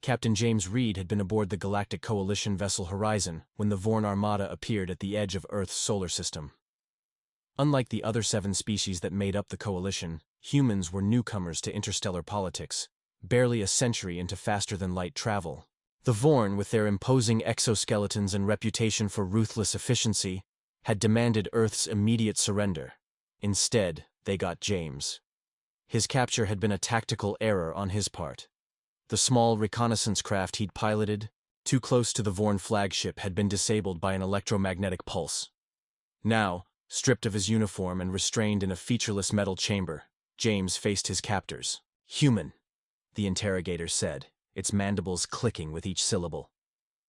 Captain James Reed had been aboard the Galactic Coalition vessel Horizon when the Vorn Armada appeared at the edge of Earth's solar system. Unlike the other 7 species that made up the Coalition, humans were newcomers to interstellar politics, barely a century into faster-than-light travel. The Vorn, with their imposing exoskeletons and reputation for ruthless efficiency, had demanded Earth's immediate surrender. Instead, they got James. His capture had been a tactical error on his part. The small reconnaissance craft he'd piloted, too close to the Vorn flagship, had been disabled by an electromagnetic pulse. Now, stripped of his uniform and restrained in a featureless metal chamber, James faced his captors. "Human," the interrogator said, its mandibles clicking with each syllable.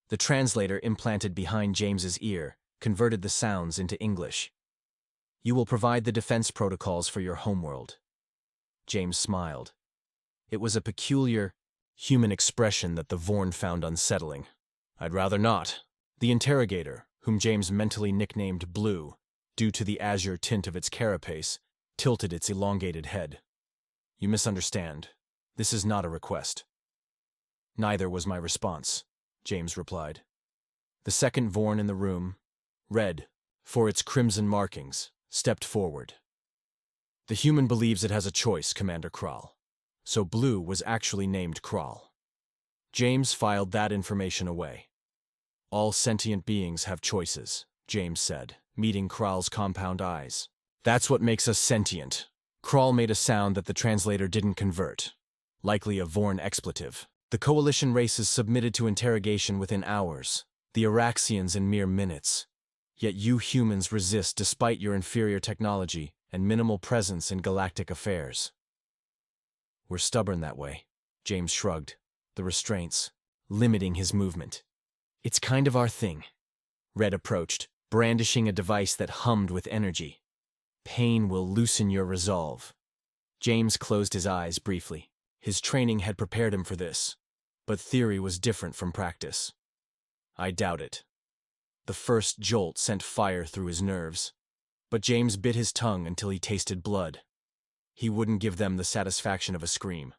The translator implanted behind James's ear converted the sounds into English. "You will provide the defense protocols for your homeworld." James smiled. It was a peculiar, human expression that the Vorn found unsettling. "I'd rather not." The interrogator, whom James mentally nicknamed Blue, due to the azure tint of its carapace, tilted its elongated head. "You misunderstand. This is not a request." "Neither was my response," James replied. The second Vorn in the room, red, for its crimson markings, stepped forward. "The human believes it has a choice, Commander Krall. So Blue was actually named Krall." James filed that information away. "All sentient beings have choices," James said, meeting Krall's compound eyes. "That's what makes us sentient." Krall made a sound that the translator didn't convert, likely a Vorn expletive. "The Coalition races submitted to interrogation within hours, the Araxians in mere minutes. Yet you humans resist despite your inferior technology and minimal presence in galactic affairs." "We're stubborn that way," James shrugged, the restraints limiting his movement. "It's kind of our thing." Red approached, brandishing a device that hummed with energy. "Pain will loosen your resolve." James closed his eyes briefly. His training had prepared him for this, but theory was different from practice. "I doubt it." The first jolt sent fire through his nerves, but James bit his tongue until he tasted blood. He wouldn't give them the satisfaction of a scream.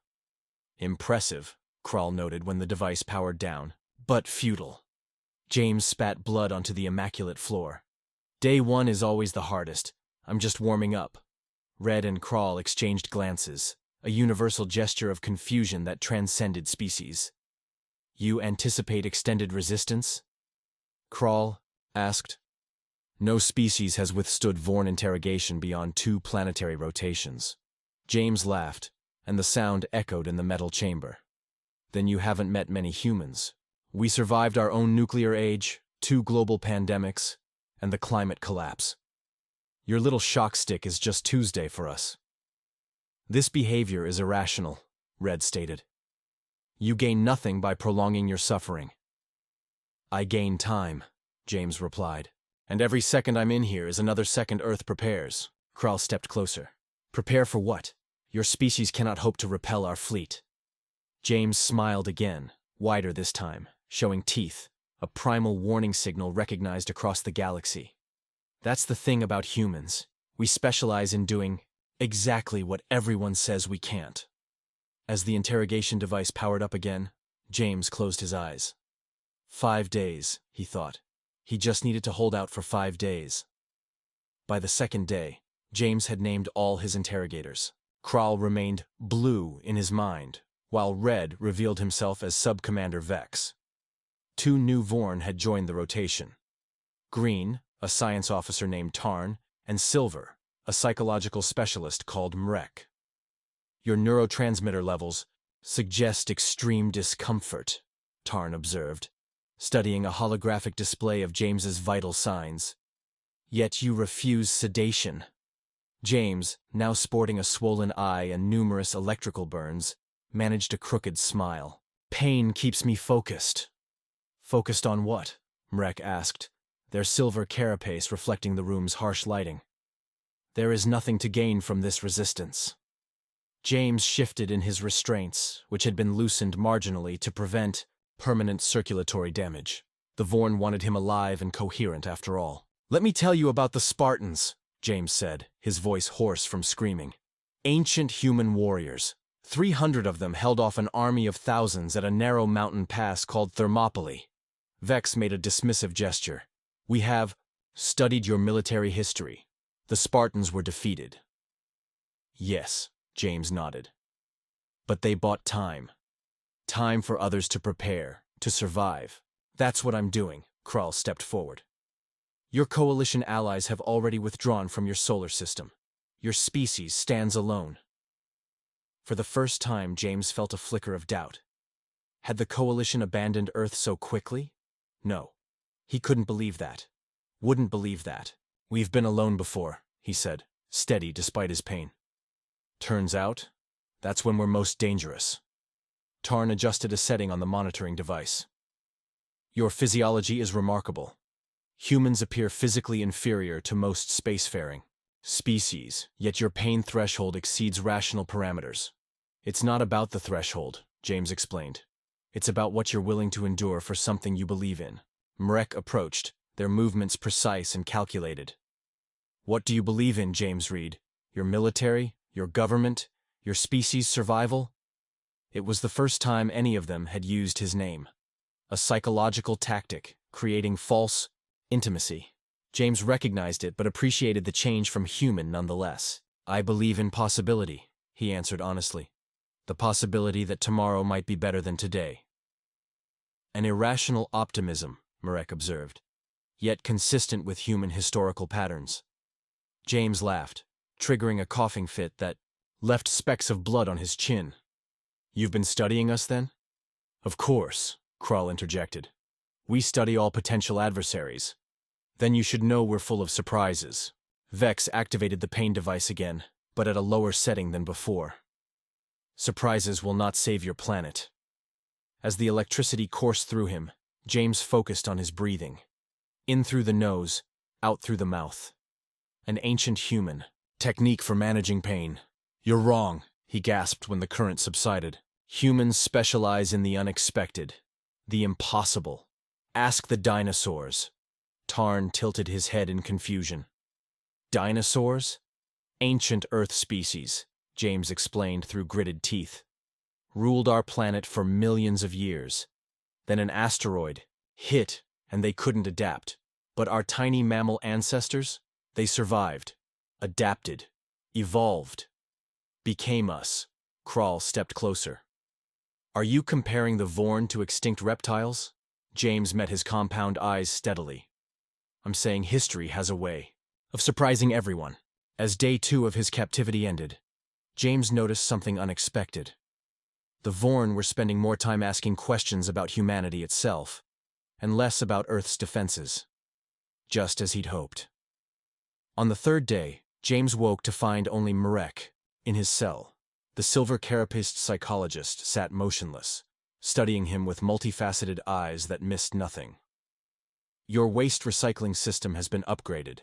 "Impressive," Krall noted when the device powered down, "but futile." James spat blood onto the immaculate floor. "Day 1 is always the hardest. I'm just warming up." Red and Krall exchanged glances, a universal gesture of confusion that transcended species. "You anticipate extended resistance?" Krall asked. "No species has withstood Vorn interrogation beyond 2 planetary rotations." James laughed, and the sound echoed in the metal chamber. "Then you haven't met many humans. We survived our own nuclear age, 2 global pandemics, and the climate collapse. Your little shock stick is just Tuesday for us." "This behavior is irrational," Red stated. "You gain nothing by prolonging your suffering." "I gain time," James replied. "And every second I'm in here is another second Earth prepares." Krall stepped closer. "Prepare for what? Your species cannot hope to repel our fleet." James smiled again, wider this time, showing teeth, a primal warning signal recognized across the galaxy. "That's the thing about humans. We specialize in doing exactly what everyone says we can't." As the interrogation device powered up again, James closed his eyes. 5 days, he thought. He just needed to hold out for 5 days. By the second day, James had named all his interrogators. Krall remained Blue in his mind, while Red revealed himself as Sub-Commander Vex. 2 new Vorn had joined the rotation. Green, a science officer named Tarn, and Silver, a psychological specialist called Mrek. "Your neurotransmitter levels suggest extreme discomfort," Tarn observed, studying a holographic display of James's vital signs. "Yet you refuse sedation." James, now sporting a swollen eye and numerous electrical burns, managed a crooked smile. "Pain keeps me focused." "Focused on what?" Mrek asked, their silver carapace reflecting the room's harsh lighting. "There is nothing to gain from this resistance." James shifted in his restraints, which had been loosened marginally to prevent permanent circulatory damage. The Vorn wanted him alive and coherent after all. "Let me tell you about the Spartans," James said, his voice hoarse from screaming. "Ancient human warriors, 300 of them held off an army of thousands at a narrow mountain pass called Thermopylae. Vex made a dismissive gesture. We have studied your military history. The Spartans were defeated. Yes, James nodded. But they bought time. Time for others to prepare, to survive. That's what I'm doing, Krull stepped forward. Your coalition allies have already withdrawn from your solar system. Your species stands alone. For the first time, James felt a flicker of doubt. Had the coalition abandoned Earth so quickly? No. He couldn't believe that. Wouldn't believe that. We've been alone before, he said, steady despite his pain. Turns out, that's when we're most dangerous. Tarn adjusted a setting on the monitoring device. Your physiology is remarkable. Humans appear physically inferior to most spacefaring species, yet your pain threshold exceeds rational parameters. It's not about the threshold, James explained. It's about what you're willing to endure for something you believe in. Mrek approached, their movements precise and calculated. What do you believe in, James Reed? Your military? Your government? Your species' survival? It was the first time any of them had used his name. A psychological tactic, creating false intimacy. James recognized it but appreciated the change from human nonetheless. I believe in possibility, he answered honestly. The possibility that tomorrow might be better than today. An irrational optimism, Mrek observed, yet consistent with human historical patterns. James laughed, triggering a coughing fit that left specks of blood on his chin. You've been studying us then? Of course, Krull interjected. We study all potential adversaries. Then you should know we're full of surprises. Vex activated the pain device again, but at a lower setting than before. Surprises will not save your planet. As the electricity coursed through him, James focused on his breathing. In through the nose, out through the mouth. An ancient human technique for managing pain. You're wrong, he gasped when the current subsided. Humans specialize in the unexpected, the impossible. Ask the dinosaurs. Tarn tilted his head in confusion. Dinosaurs? Ancient Earth species, James explained through gritted teeth. Ruled our planet for millions of years. Then an asteroid hit, and they couldn't adapt. But our tiny mammal ancestors, they survived, adapted, evolved, became us. Krull stepped closer. Are you comparing the Vorn to extinct reptiles? James met his compound eyes steadily. I'm saying history has a way of surprising everyone. As day 2 of his captivity ended, James noticed something unexpected. The Vorn were spending more time asking questions about humanity itself, and less about Earth's defenses. Just as he'd hoped. On the 3rd day, James woke to find only Mrek in his cell. The silver carapaced psychologist sat motionless, studying him with multifaceted eyes that missed nothing. Your waste recycling system has been upgraded,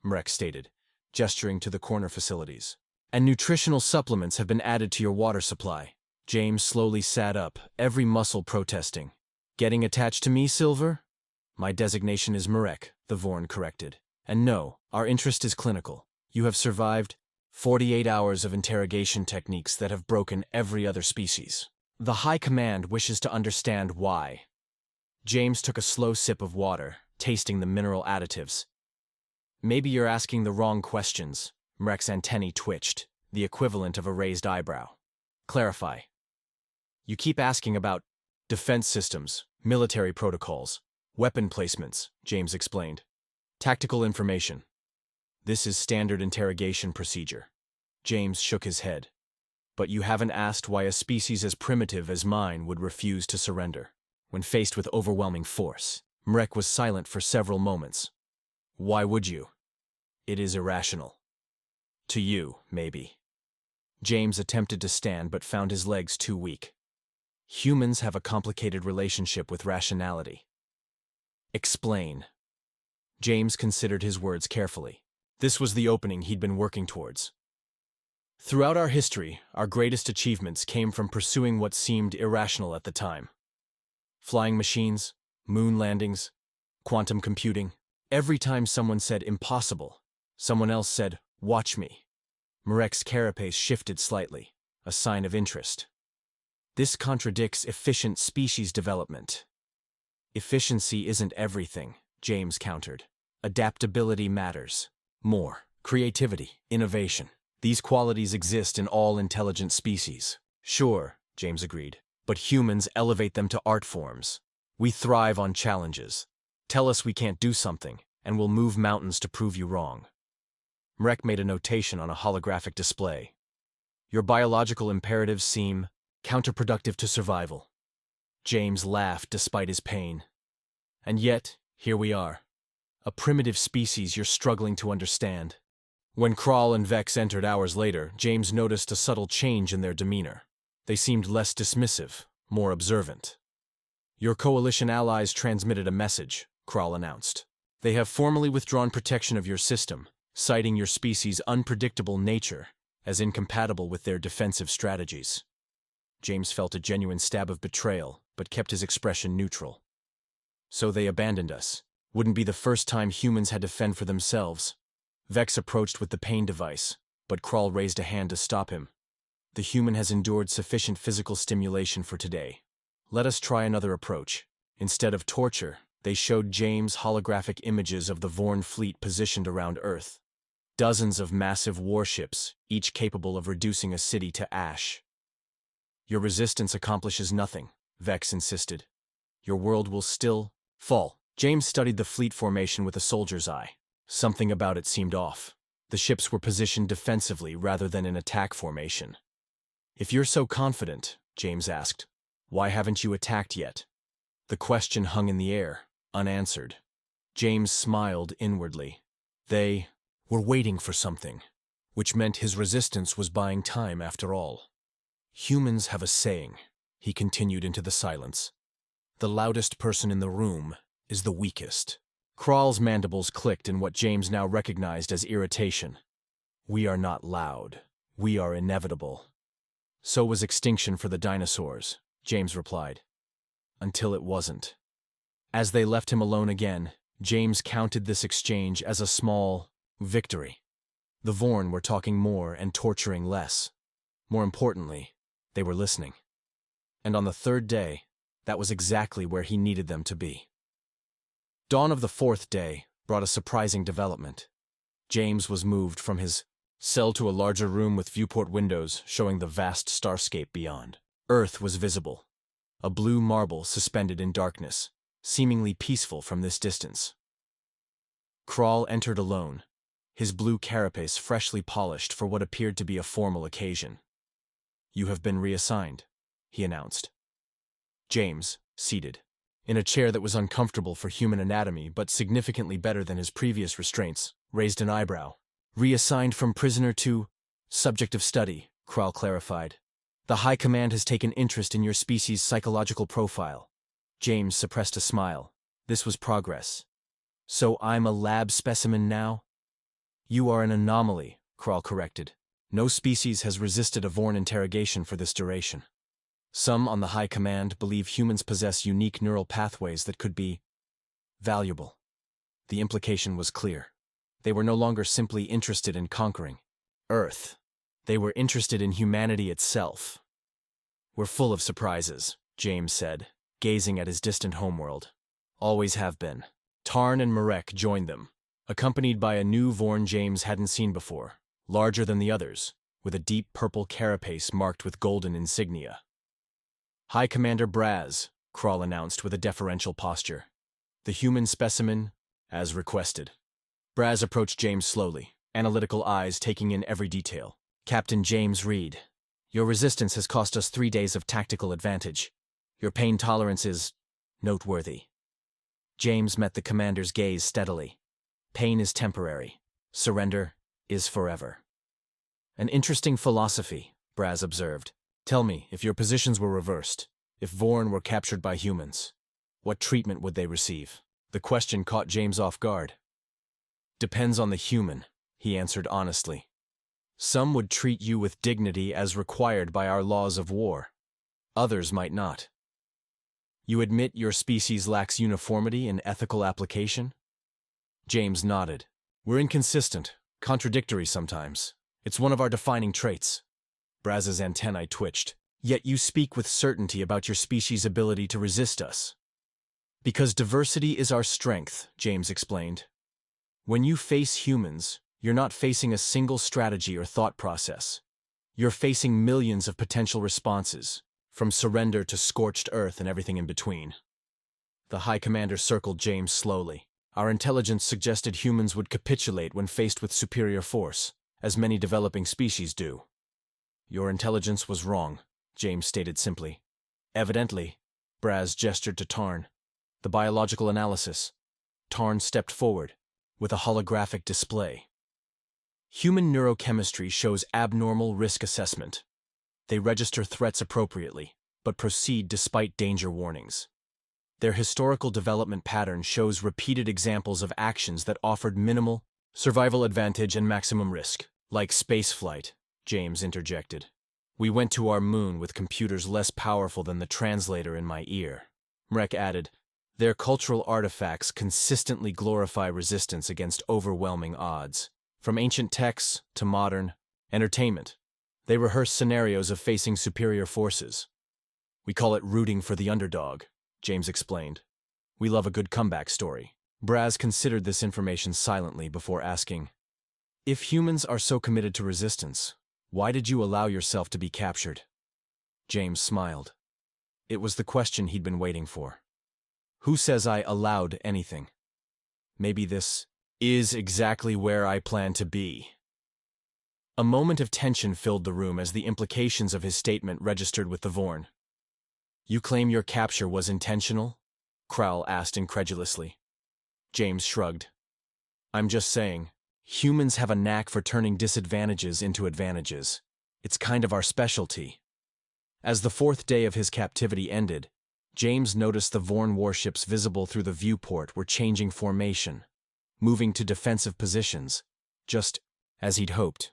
Mrek stated, gesturing to the corner facilities. And nutritional supplements have been added to your water supply. James slowly sat up, every muscle protesting. Getting attached to me, Silver? My designation is Mrek, the Vorn corrected. And no, our interest is clinical. You have survived 48 hours of interrogation techniques that have broken every other species. The High Command wishes to understand why. James took a slow sip of water, tasting the mineral additives. Maybe you're asking the wrong questions. Mrek's antennae twitched, the equivalent of a raised eyebrow. Clarify. You keep asking about defense systems, military protocols, weapon placements, James explained. Tactical information. This is standard interrogation procedure. James shook his head. But you haven't asked why a species as primitive as mine would refuse to surrender. When faced with overwhelming force, Mrek was silent for several moments. Why would you? It is irrational. To you, maybe. James attempted to stand but found his legs too weak. Humans have a complicated relationship with rationality. Explain. James considered his words carefully. This was the opening he'd been working towards. Throughout our history, our greatest achievements came from pursuing what seemed irrational at the time. Flying machines, moon landings, quantum computing. Every time someone said impossible, someone else said, watch me. Mrek's carapace shifted slightly. a sign of interest. This contradicts efficient species development. Efficiency isn't everything, James countered. Adaptability matters. More. Creativity, innovation. These qualities exist in all intelligent species. Sure, James agreed, but humans elevate them to art forms. We thrive on challenges. Tell us we can't do something, and we'll move mountains to prove you wrong. Mrek made a notation on a holographic display. Your biological imperatives seem counterproductive to survival. James laughed despite his pain. And yet, here we are. A primitive species you're struggling to understand. When Kral and Vex entered hours later, James noticed a subtle change in their demeanor. They seemed less dismissive, more observant. Your coalition allies transmitted a message, Kral announced. They have formally withdrawn protection of your system, citing your species' unpredictable nature as incompatible with their defensive strategies. James felt a genuine stab of betrayal, but kept his expression neutral. So they abandoned us. Wouldn't be the first time humans had to fend for themselves. Vex approached with the pain device, but Kral raised a hand to stop him. The human has endured sufficient physical stimulation for today. Let us try another approach. Instead of torture, they showed James holographic images of the Vorn fleet positioned around Earth. Dozens of massive warships, each capable of reducing a city to ash. Your resistance accomplishes nothing, Vex insisted. Your world will still fall. James studied the fleet formation with a soldier's eye. Something about it seemed off. The ships were positioned defensively rather than in attack formation. If you're so confident, James asked, why haven't you attacked yet? The question hung in the air, unanswered. James smiled inwardly. They were waiting for something, which meant his resistance was buying time after all. Humans have a saying, he continued into the silence. The loudest person in the room is the weakest. Kral's mandibles clicked in what James now recognized as irritation. We are not loud. We are inevitable. So was extinction for the dinosaurs, James replied. Until it wasn't. As they left him alone again, James counted this exchange as a small victory. The Vorn were talking more and torturing less. More importantly, they were listening. And on the third day, that was exactly where he needed them to be. Dawn of the fourth day brought a surprising development. James was moved from his cell to a larger room with viewport windows showing the vast starscape beyond. Earth was visible, a blue marble suspended in darkness, seemingly peaceful from this distance. Kral entered alone, his blue carapace freshly polished for what appeared to be a formal occasion. You have been reassigned, he announced. James, seated, in a chair that was uncomfortable for human anatomy but significantly better than his previous restraints, raised an eyebrow. Reassigned from prisoner to subject of study, Kral clarified. The High Command has taken interest in your species' psychological profile. James suppressed a smile. This was progress. So I'm a lab specimen now? You are an anomaly, Kral corrected. No species has resisted a Vorn interrogation for this duration. Some on the High Command believe humans possess unique neural pathways that could be valuable. The implication was clear. They were no longer simply interested in conquering Earth. They were interested in humanity itself. We're full of surprises, James said, gazing at his distant homeworld. Always have been. Tarn and Marek joined them, accompanied by a new Vorn James hadn't seen before, larger than the others, with a deep purple carapace marked with golden insignia. High Commander Braz, Kral announced with a deferential posture. The human specimen, as requested. Braz approached James slowly, analytical eyes taking in every detail. Captain James Reed, your resistance has cost us 3 days of tactical advantage. Your pain tolerance is noteworthy. James met the commander's gaze steadily. Pain is temporary. Surrender is forever. An interesting philosophy, Braz observed. Tell me, if your positions were reversed, if Vorn were captured by humans, what treatment would they receive? The question caught James off guard. Depends on the human, he answered honestly. Some would treat you with dignity as required by our laws of war. Others might not. You admit your species lacks uniformity in ethical application? James nodded. We're inconsistent, contradictory sometimes. It's one of our defining traits. Braz's antennae twitched. Yet you speak with certainty about your species' ability to resist us. Because diversity is our strength, James explained. When you face humans, you're not facing a single strategy or thought process. You're facing millions of potential responses, from surrender to scorched earth and everything in between. The High Commander circled James slowly. Our intelligence suggested humans would capitulate when faced with superior force, as many developing species do. Your intelligence was wrong, James stated simply. Evidently, Braz gestured to Tarn. The biological analysis. Tarn stepped forward, with a holographic display. Human neurochemistry shows abnormal risk assessment. They register threats appropriately, but proceed despite danger warnings. Their historical development pattern shows repeated examples of actions that offered minimal survival advantage and maximum risk, like spaceflight, James interjected. We went to our moon with computers less powerful than the translator in my ear. Mrek added, their cultural artifacts consistently glorify resistance against overwhelming odds. From ancient texts to modern entertainment, they rehearse scenarios of facing superior forces. We call it rooting for the underdog, James explained. We love a good comeback story. Braz considered this information silently before asking, if humans are so committed to resistance, why did you allow yourself to be captured? James smiled. It was the question he'd been waiting for. Who says I allowed anything? Maybe this is exactly where I plan to be. A moment of tension filled the room as the implications of his statement registered with the Vorn. You claim your capture was intentional? Krall asked incredulously. James shrugged. I'm just saying, humans have a knack for turning disadvantages into advantages. It's kind of our specialty. As the fourth day of his captivity ended, James noticed the Vorn warships visible through the viewport were changing formation, moving to defensive positions, just as he'd hoped.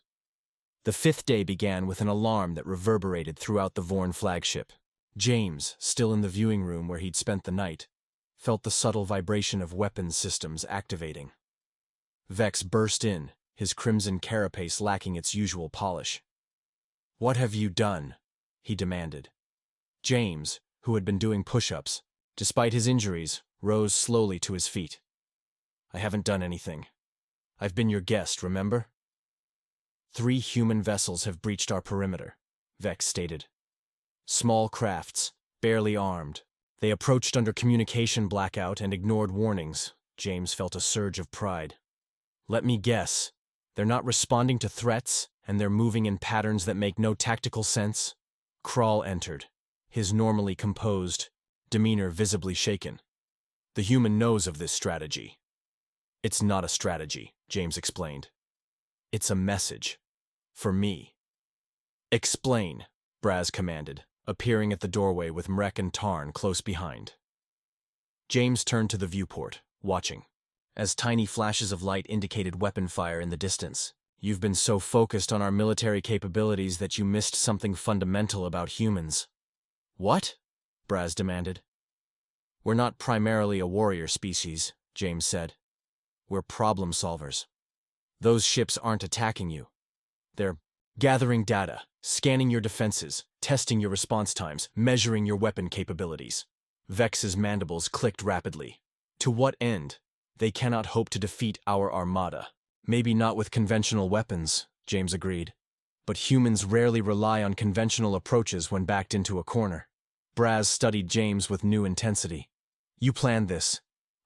The fifth day began with an alarm that reverberated throughout the Vorn flagship. James, still in the viewing room where he'd spent the night, felt the subtle vibration of weapons systems activating. Vex burst in, his crimson carapace lacking its usual polish. What have you done? He demanded. James, who had been doing push-ups, despite his injuries, rose slowly to his feet. I haven't done anything. I've been your guest, remember? 3 human vessels have breached our perimeter, Vex stated. Small crafts, barely armed. They approached under communication blackout and ignored warnings. James felt a surge of pride. Let me guess. They're not responding to threats, and they're moving in patterns that make no tactical sense? Krall entered, his normally composed demeanor visibly shaken. The human knows of this strategy. It's not a strategy, James explained. It's a message. For me. Explain, Braz commanded, appearing at the doorway with Mrek and Tarn close behind. James turned to the viewport, watching, as tiny flashes of light indicated weapon fire in the distance. You've been so focused on our military capabilities that you missed something fundamental about humans. What? Braz demanded. We're not primarily a warrior species, James said. We're problem solvers. Those ships aren't attacking you. They're gathering data, scanning your defenses, testing your response times, measuring your weapon capabilities. Vex's mandibles clicked rapidly. To what end? They cannot hope to defeat our armada. Maybe not with conventional weapons, James agreed. But humans rarely rely on conventional approaches when backed into a corner. Braz studied James with new intensity. You planned this.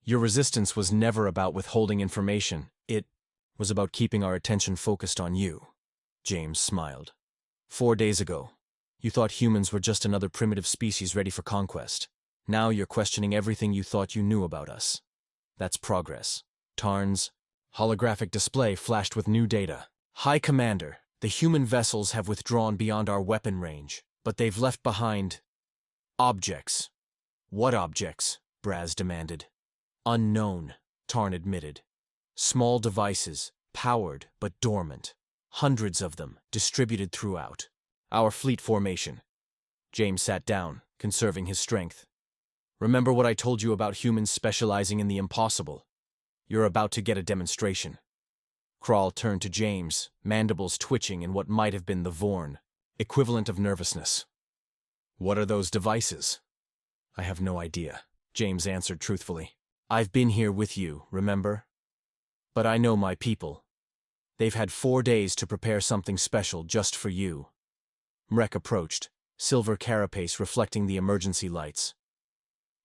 Your resistance was never about withholding information. It was about keeping our attention focused on you. James smiled. 4 days ago, you thought humans were just another primitive species ready for conquest. Now you're questioning everything you thought you knew about us. That's progress. Tarn's holographic display flashed with new data. High Commander, the human vessels have withdrawn beyond our weapon range, but they've left behind objects. What objects? Braz demanded. Unknown, Tarn admitted. Small devices, powered but dormant. Hundreds of them, distributed throughout our fleet formation. James sat down, conserving his strength. Remember what I told you about humans specializing in the impossible? You're about to get a demonstration. Krall turned to James, mandibles twitching in what might have been the Vorn. equivalent of nervousness. What are those devices? I have no idea, James answered truthfully. I've been here with you, remember? But I know my people. They've had 4 days to prepare something special just for you. Mrek approached, silver carapace reflecting the emergency lights.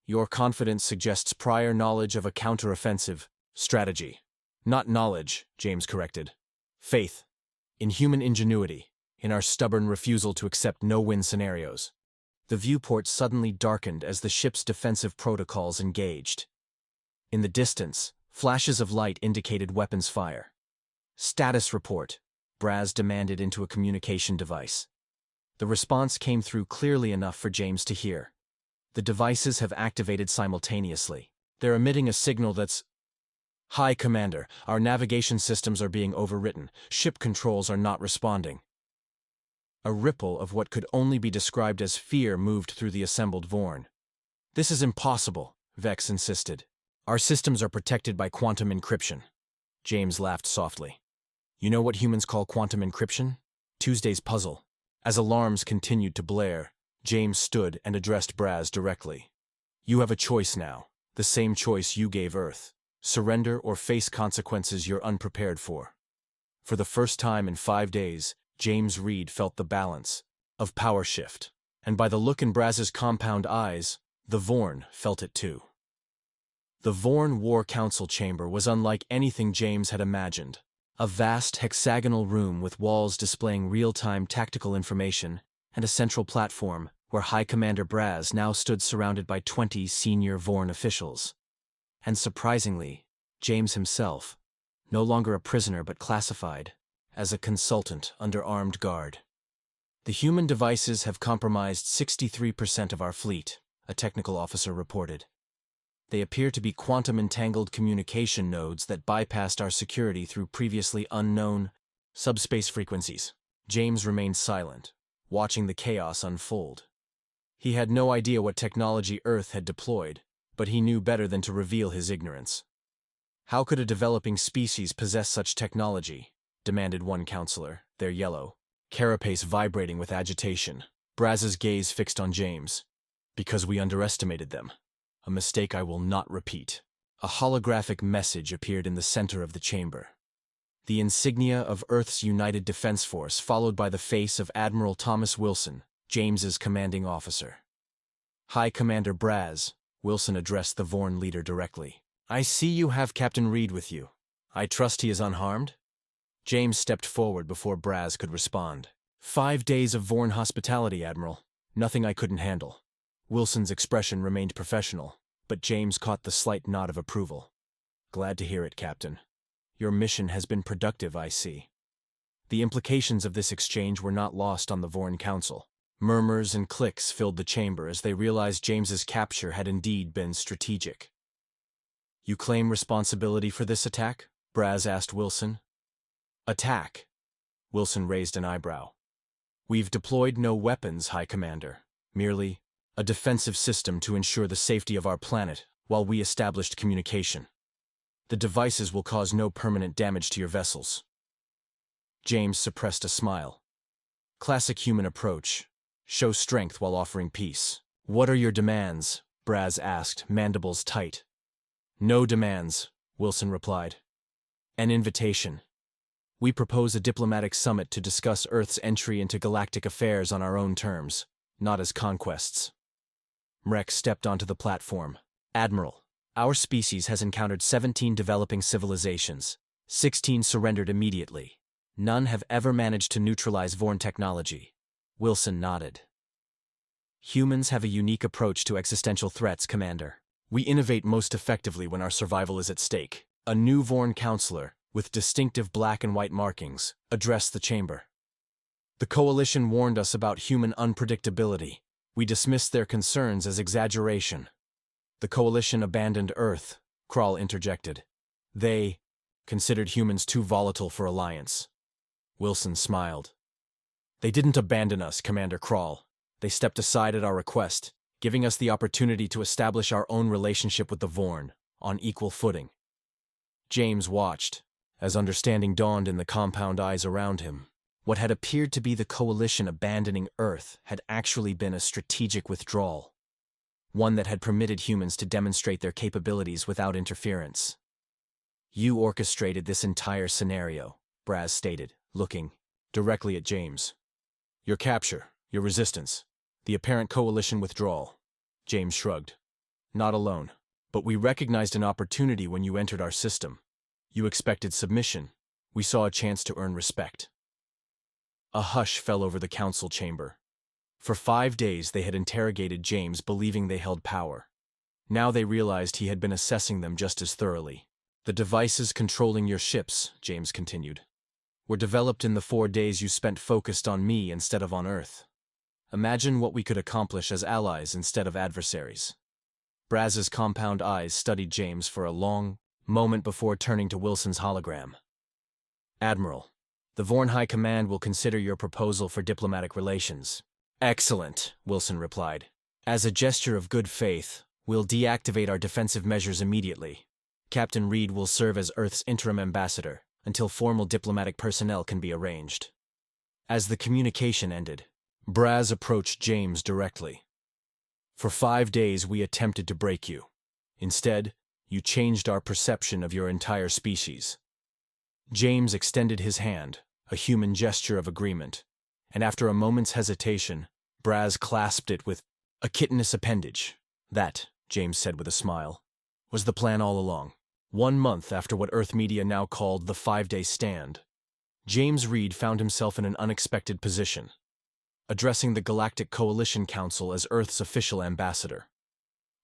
Your confidence suggests prior knowledge of a counteroffensive strategy. Not knowledge, James corrected. Faith. In human ingenuity, in our stubborn refusal to accept no-win scenarios. The viewport suddenly darkened as the ship's defensive protocols engaged. In the distance, flashes of light indicated weapons fire. Status report, Braz demanded into a communication device. The response came through clearly enough for James to hear. The devices have activated simultaneously. They're emitting a signal that's, "Hi, Commander, our navigation systems are being overwritten. Ship controls are not responding." A ripple of what could only be described as fear moved through the assembled Vorn. "This is impossible," Vex insisted. "Our systems are protected by quantum encryption." James laughed softly. "You know what humans call quantum encryption? Tuesday's puzzle." As alarms continued to blare, James stood and addressed Braz directly. "You have a choice now, the same choice you gave Earth. Surrender or face consequences you're unprepared for." For the first time in 5 days, James Reed felt the balance of power shift, and by the look in Braz's compound eyes, the Vorn felt it too. The Vorn War Council chamber was unlike anything James had imagined. A vast hexagonal room with walls displaying real-time tactical information and a central platform where High Commander Braz now stood surrounded by 20 senior Vorn officials. And surprisingly, James himself, no longer a prisoner but classified as a consultant under armed guard. "The human devices have compromised 63% of our fleet," a technical officer reported. "They appear to be quantum-entangled communication nodes that bypassed our security through previously unknown subspace frequencies." James remained silent, watching the chaos unfold. He had no idea what technology Earth had deployed, but he knew better than to reveal his ignorance. "How could a developing species possess such technology?" demanded one counselor, their yellow carapace vibrating with agitation. Braz's gaze fixed on James. "Because we underestimated them. A mistake I will not repeat." A holographic message appeared in the center of the chamber. The insignia of Earth's United Defense Force, followed by the face of Admiral Thomas Wilson, James's commanding officer. "High Commander Braz," Wilson addressed the Vorn leader directly. "I see you have Captain Reed with you. I trust he is unharmed?" James stepped forward before Braz could respond. 5 days of Vorn hospitality, Admiral. Nothing I couldn't handle." Wilson's expression remained professional, but James caught the slight nod of approval. "Glad to hear it, Captain. Your mission has been productive, I see." The implications of this exchange were not lost on the Vorn Council. Murmurs and clicks filled the chamber as they realized James's capture had indeed been strategic. "You claim responsibility for this attack?" Braz asked Wilson. "Attack?" Wilson raised an eyebrow. "We've deployed no weapons, High Commander. Merely a defensive system to ensure the safety of our planet while we established communication. The devices will cause no permanent damage to your vessels." James suppressed a smile. Classic human approach. Show strength while offering peace. "What are your demands?" Braz asked, mandibles tight. "No demands," Wilson replied. "An invitation. We propose a diplomatic summit to discuss Earth's entry into galactic affairs on our own terms, not as conquests." Mrek stepped onto the platform. "Admiral, our species has encountered 17 developing civilizations. 16 surrendered immediately. None have ever managed to neutralize Vorn technology." Wilson nodded. "Humans have a unique approach to existential threats, Commander. We innovate most effectively when our survival is at stake." A new Vorn counselor, with distinctive black and white markings, addressed the chamber. "The Coalition warned us about human unpredictability. We dismissed their concerns as exaggeration." "The Coalition abandoned Earth," Krall interjected. "They considered humans too volatile for alliance." Wilson smiled. "They didn't abandon us, Commander Krall. They stepped aside at our request, giving us the opportunity to establish our own relationship with the Vorn, on equal footing." James watched, as understanding dawned in the compound eyes around him. What had appeared to be the Coalition abandoning Earth had actually been a strategic withdrawal, one that had permitted humans to demonstrate their capabilities without interference. "You orchestrated this entire scenario," Braz stated, looking directly at James. "Your capture, your resistance, the apparent Coalition withdrawal." James shrugged. "Not alone. But we recognized an opportunity when you entered our system. You expected submission. We saw a chance to earn respect." A hush fell over the council chamber. For 5 days they had interrogated James, believing they held power. Now they realized he had been assessing them just as thoroughly. "The devices controlling your ships," James continued, "were developed in the 4 days you spent focused on me instead of on Earth. Imagine what we could accomplish as allies instead of adversaries." Braz's compound eyes studied James for a long moment before turning to Wilson's hologram. "Admiral, the Vorn High Command will consider your proposal for diplomatic relations." "Excellent," Wilson replied. "As a gesture of good faith, we'll deactivate our defensive measures immediately. Captain Reed will serve as Earth's interim ambassador until formal diplomatic personnel can be arranged." As the communication ended, Braz approached James directly. "For 5 days we attempted to break you. Instead, you changed our perception of your entire species." James extended his hand, a human gesture of agreement, and after a moment's hesitation, Braz clasped it with a chitinous appendage. "That," James said with a smile, "was the plan all along." 1 month after what Earth media now called the 5-day stand, James Reed found himself in an unexpected position, addressing the Galactic Coalition Council as Earth's official ambassador.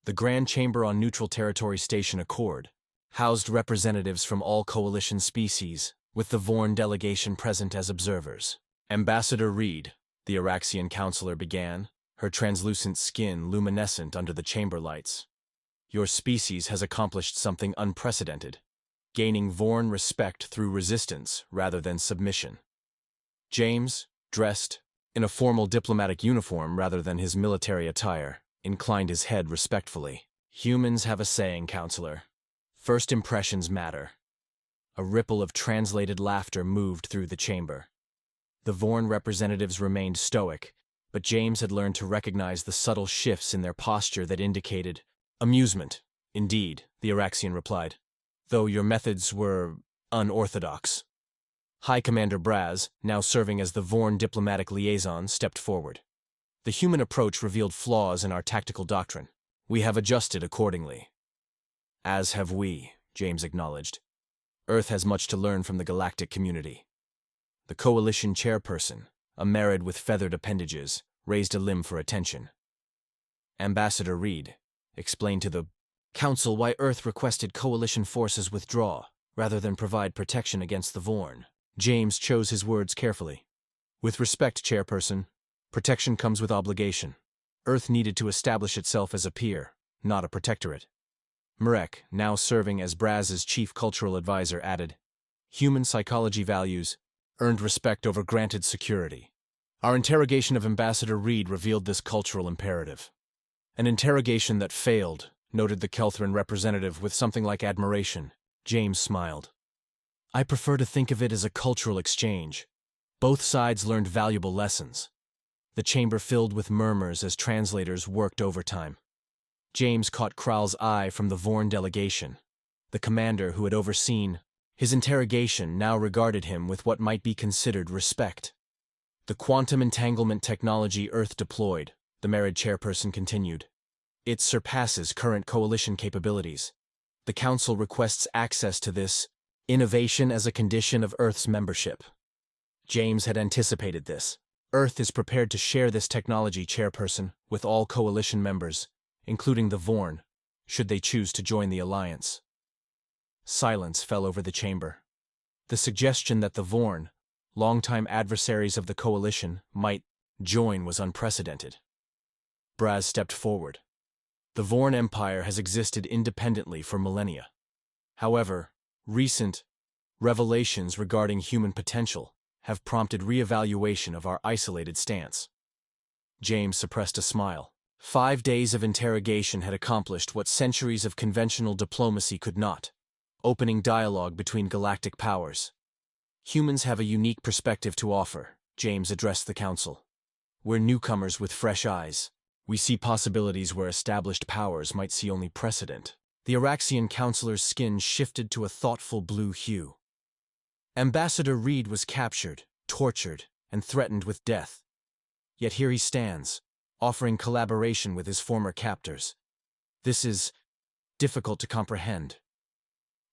The Grand Chamber on neutral territory Station Accord housed representatives from all Coalition species, with the Vorn delegation present as observers. "Ambassador Reed," the Araxian counselor began, her translucent skin luminescent under the chamber lights, "your species has accomplished something unprecedented, gaining Vorn respect through resistance rather than submission." James, dressed in a formal diplomatic uniform rather than his military attire, inclined his head respectfully. "Humans have a saying, counselor. First impressions matter." A ripple of translated laughter moved through the chamber. The Vorn representatives remained stoic, but James had learned to recognize the subtle shifts in their posture that indicated amusement. "Indeed," the Araxian replied, "though your methods were unorthodox." High Commander Braz, now serving as the Vorn diplomatic liaison, stepped forward. "The human approach revealed flaws in our tactical doctrine. We have adjusted accordingly." "As have we," James acknowledged. "Earth has much to learn from the galactic community." The Coalition chairperson, a Merid with feathered appendages, raised a limb for attention. "Ambassador Reed, explain to the Council why Earth requested Coalition forces withdraw, rather than provide protection against the Vorn." James chose his words carefully. "With respect, chairperson, protection comes with obligation. Earth needed to establish itself as a peer, not a protectorate." Marek, now serving as Braz's chief cultural advisor, added, "Human psychology values earned respect over granted security. Our interrogation of Ambassador Reed revealed this cultural imperative." "An interrogation that failed," noted the Kelthran representative with something like admiration. James smiled. "I prefer to think of it as a cultural exchange. Both sides learned valuable lessons." The chamber filled with murmurs as translators worked overtime. James caught Kral's eye from the Vorn delegation. The commander who had overseen his interrogation now regarded him with what might be considered respect. "The quantum entanglement technology Earth deployed," the Merid chairperson continued. "It surpasses current Coalition capabilities. The Council requests access to this innovation as a condition of Earth's membership." James had anticipated this. "Earth is prepared to share this technology, chairperson, with all Coalition members, including the Vorn, should they choose to join the Alliance." Silence fell over the chamber. The suggestion that the Vorn, longtime adversaries of the Coalition, might join was unprecedented. Braz stepped forward. "The Vorn Empire has existed independently for millennia. However, recent revelations regarding human potential have prompted reevaluation of our isolated stance." James suppressed a smile. 5 days of interrogation had accomplished what centuries of conventional diplomacy could not, opening dialogue between galactic powers. Humans have a unique perspective to offer, James addressed the council. We're newcomers with fresh eyes. We see possibilities where established powers might see only precedent. The Araxian councilor's skin shifted to a thoughtful blue hue. Ambassador Reed was captured, tortured, and threatened with death. Yet here he stands, offering collaboration with his former captors. This is difficult to comprehend.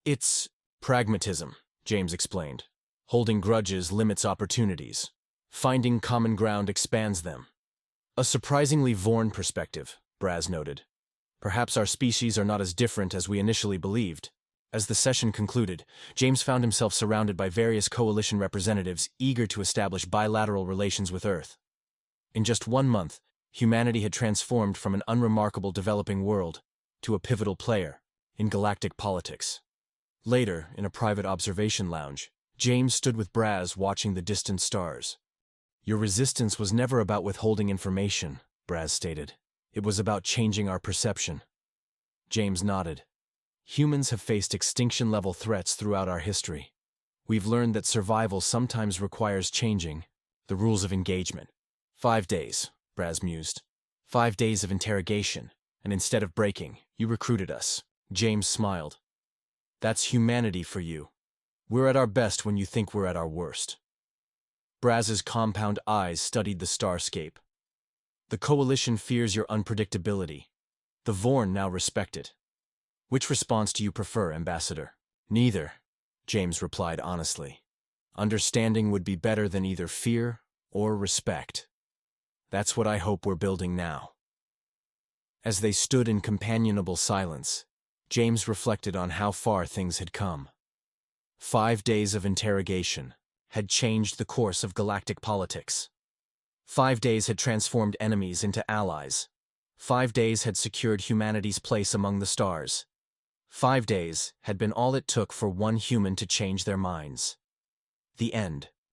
It's pragmatism, James explained. Holding grudges limits opportunities. Finding common ground expands them. A surprisingly Vorn perspective, Braz noted. Perhaps our species are not as different as we initially believed. As the session concluded, James found himself surrounded by various coalition representatives eager to establish bilateral relations with Earth. In just 1 month, humanity had transformed from an unremarkable developing world to a pivotal player in galactic politics. Later, in a private observation lounge, James stood with Braz watching the distant stars. Your resistance was never about withholding information, Braz stated. It was about changing our perception. James nodded. Humans have faced extinction-level threats throughout our history. We've learned that survival sometimes requires changing the rules of engagement. 5 days, Braz mused. 5 days of interrogation, and instead of breaking, you recruited us. James smiled. That's humanity for you. We're at our best when you think we're at our worst. Braz's compound eyes studied the starscape. The Coalition fears your unpredictability. The Vorn now respect it. Which response do you prefer, Ambassador? Neither, James replied honestly. Understanding would be better than either fear or respect. That's what I hope we're building now. As they stood in companionable silence, James reflected on how far things had come. 5 days of interrogation had changed the course of galactic politics. 5 days had transformed enemies into allies. 5 days had secured humanity's place among the stars. 5 days had been all it took for one human to change their minds. The end.